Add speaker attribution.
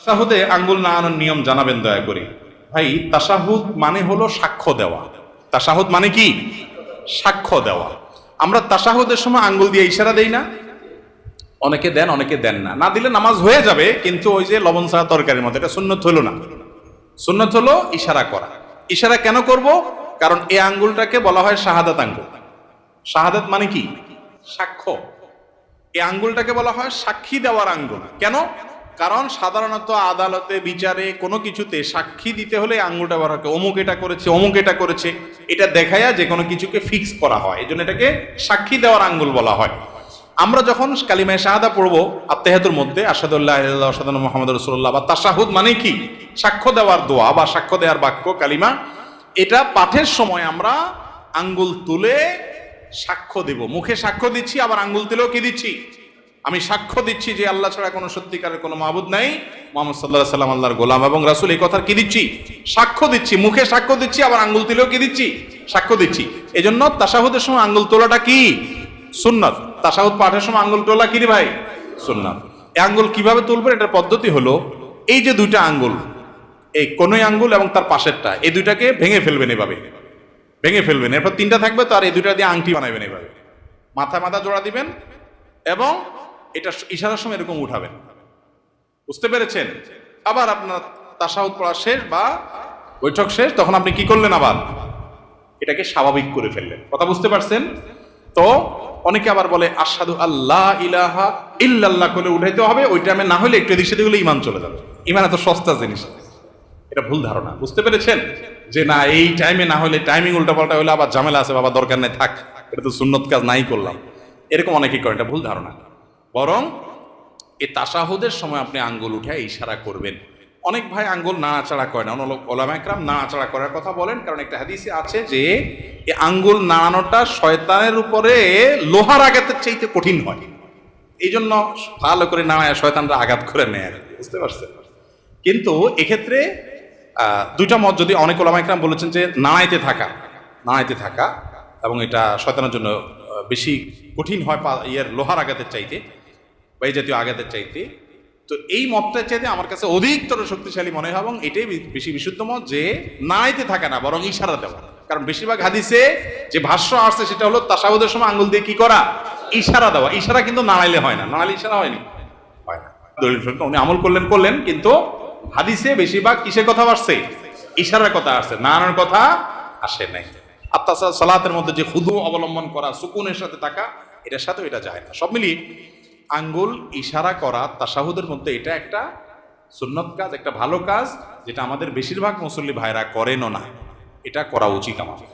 Speaker 1: তাশাহুদে আঙ্গুল নাড়ানোর নিয়ম জানাবেন দয়া করে। ভাই, তাশাহুদ মানে হলো সাক্ষ্য দেওয়া। তাশাহুদ মানে কি? সাক্ষ্য দেওয়া। আমরা তাশাহুদের সময় আঙ্গুল দিয়ে ইশারা দেই না? অনেকে দেন, অনেকে দেন না। না দিলে নামাজ হয়ে যাবে, কিন্তু ওই যে লবণ ছাড়া তরকারির মতো, এটা সুন্নত হলো না। সুন্নত হলো ইশারা করা। ইশারা কেন করব? কারণ এই আঙ্গুলটাকে বলা হয় শাহাদাত আঙ্গুল। শাহাদাত মানে কি? সাক্ষ্য। এই আঙ্গুলটাকে বলা হয় সাক্ষী দেওয়ার আঙ্গুল। কেন? কারণ সাধারণত আদালতে, বিচারে, কোনো কিছুতে সাক্ষী দিতে হলে আঙ্গুলটা ব্যবহার করে। অমুক এটা করেছে, অমুক এটা করেছে, এটা দেখায়া যে কোনো কিছুকে ফিক্স করা হয়। এই জন্য এটাকে সাক্ষী দেওয়ার আঙ্গুল বলা হয়। আমরা যখন কালিমায়ে শাহাদা পড়বো আত্তাহিয়াতুর মধ্যে, আশহাদু আল্লা ইলাহা ইল্লাল্লাহ ওয়া আশহাদু আন্না মুহাম্মাদুর রাসূলুল্লাহ, বা তাশাহুদ মানে কি? সাক্ষ্য দেওয়ার দোয়া বা সাক্ষ্য দেওয়ার বাক্য, কালিমা। এটা পাঠের সময় আমরা আঙ্গুল তুলে সাক্ষ্য দেব। মুখে সাক্ষ্য দিচ্ছি, আবার আঙ্গুল তুলেও কি দিচ্ছি? আমি সাক্ষ্য দিচ্ছি যে আল্লাহ ছাড়া কোনো সত্যিকারের কোনো মাবুদ নাই, মুহাম্মদ সাল্লাল্লাহু আলাইহি ওয়াসাল্লাম আল্লাহর গোলাম এবং রাসূল। এই কথার কি দিচ্ছি? সাক্ষ্য দিচ্ছি। মুখে সাক্ষ্য দিচ্ছি, আবার আঙ্গুল তুলেও কি দিচ্ছি? সাক্ষ্য দিচ্ছি। এজন্য তাশাহুদের সময় আঙ্গুল তোলাটা কি? সুন্নাত। তাশাহুদ পাঠের সময় আঙ্গুল তোলা কি রে ভাই? সুন্নাত। এই আঙ্গুল কিভাবে তুলবেন? এটার পদ্ধতি হলো, এই যে দুইটা আঙ্গুল, এই কনুই আঙ্গুল এবং তার পাশেরটা, এই দুইটাকে ভেঙে ফেলবেন। এভাবে ভেঙে ফেলবেন। এরপর তিনটা থাকবে, তো আর এই দুইটা দিয়ে আংটি বানাবেন। এভাবে মাথা মাথা জোড়া দিবেন এবং এটা ইশারার সময় এরকম উঠাবেন। বুঝতে পেরেছেন? আবার আপনার তাশাহুদ পড়া শেষ বা বৈঠক শেষ, তখন আপনি কি করলেন? আবার এটাকে স্বাভাবিক করে ফেললেন। কথা বুঝতে পারছেন তো? অনেকে আবার বলে আশহাদু আল্লাহ ইলাহা ইল্লাল্লাহ করে উঠাইতে হবে। ওই টাইমে না হলে একটু এদিক সেদিক হলে ইমান চলে যাবে। ইমান এত সস্তা জিনিস, এটা ভুল ধারণা। বুঝতে পেরেছেন? যে না, এই টাইমে না হলে, টাইমিং উল্টাপাল্টা হলে আবার ঝামেলা আছে, বাবা দরকার নেই, থাক, এটা তো সুন্নত কাজ নাই করলাম, এরকম অনেকেই করেন। এটা ভুল ধারণা। বরং এই তাশাহুদের সময় আপনি আঙ্গুল উঠে ইশারা করবেন। অনেক ভাই আঙ্গুল নাড়াচাড়া করে না। ওলামা একরাম নাড়াচাড়া করার কথা বলেন, কারণ একটা হাদিসে আছে যে এই আঙ্গুল নাড়ানোটা শয়তানের উপরে লোহার আঘাতের চাইতে কঠিন হয়। এই জন্য ভালো করে নাড়ায় শয়তানরা আঘাত করে নেয়। বুঝতে পারছেন? কিন্তু এক্ষেত্রে দুইটা মত, যদি অনেক ওলামা একরাম বলেছেন যে নাড়াইতে থাকা এবং এটা শয়তানের জন্য বেশি কঠিন হয় লোহার আঘাতের চাইতে বা এই জাতীয় আঘাতের চাইতে। তো এই মতটার চাইতে আমার কাছে অধিকতর শক্তিশালী মনে হয়, এবং এটাই বেশি বিশুদ্ধ মত, যে নাড়াইতে থাকা না, বরং ইশারা দেওয়া। কারণ বেশিরভাগ হাদিসে যে ভাষ্য আসছে সেটা হলো তাশাহুদের সময় আঙ্গুল দিয়ে কি করা? ইশারা দেওয়া। ইশারা কিন্তু নাড়াইলে হয় না। নাড়াইলে ইশারা হয় না। দলিল উনি আমল করলেন, কিন্তু হাদিসে বেশিরভাগ কিসের কথা আসছে? ইশারার কথা আসছে, নাড়ানোর কথা আসে নাই। আর তাছাড়া সালাতের মধ্যে যে খুদু অবলম্বন করা, সুকুনের সাথে থাকা, এটার সাথে এটা যায় না। সব মিলিয়ে আঙ্গুল ইশারা করা তাশাহুদের মধ্যে এটা একটা সুন্নত কাজ, একটা ভালো কাজ, যেটা আমাদের বেশিরভাগ মুসল্লি ভাইরা করেনও না। এটা করা উচিত আমাদের।